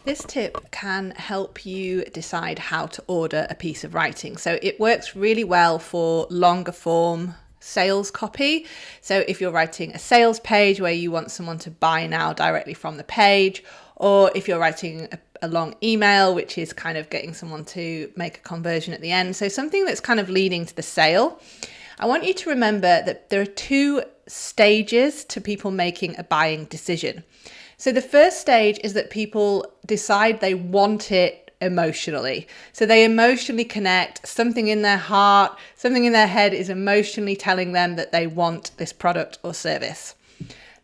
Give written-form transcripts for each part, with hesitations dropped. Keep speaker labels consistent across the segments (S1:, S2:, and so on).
S1: This tip can help you decide how to order a piece of writing. So it works really well for longer form sales copy. So if you're writing a sales page where you want someone to buy now directly from the page, or if you're writing a long email, which is kind of getting someone to make a conversion at the end. So something that's kind of leading to the sale. I want you to remember that there are two stages to people making a buying decision. So the first stage is that people decide they want it emotionally. So they emotionally connect, something in their heart, something in their head is emotionally telling them that they want this product or service.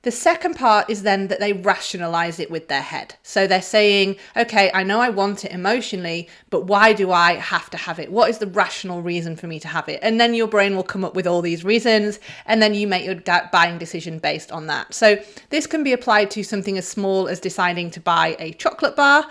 S1: The second part is then that they rationalize it with their head. So they're saying, okay, I know I want it emotionally, but why do I have to have it? What is the rational reason for me to have it? And then your brain will come up with all these reasons, and then you make your buying decision based on that. So this can be applied to something as small as deciding to buy a chocolate bar,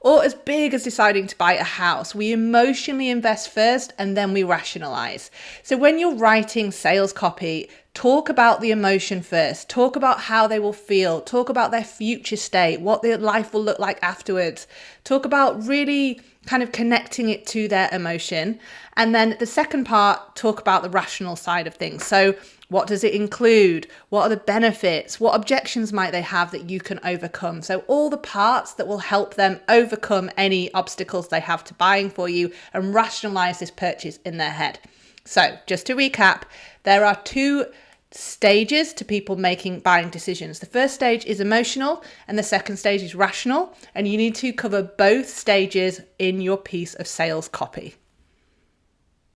S1: or as big as deciding to buy a house. We emotionally invest first and then we rationalize. So when you're writing sales copy, talk about the emotion first. Talk about how they will feel. Talk about their future state, what their life will look like afterwards. Talk about really kind of connecting it to their emotion. And then the second part, talk about the rational side of things. So what does it include? What are the benefits? What objections might they have that you can overcome? So all the parts that will help them overcome any obstacles they have to buying for you and rationalize this purchase in their head. So just to recap, there are two stages to people making buying decisions. The first stage is emotional and the second stage is rational, and you need to cover both stages in your piece of sales copy.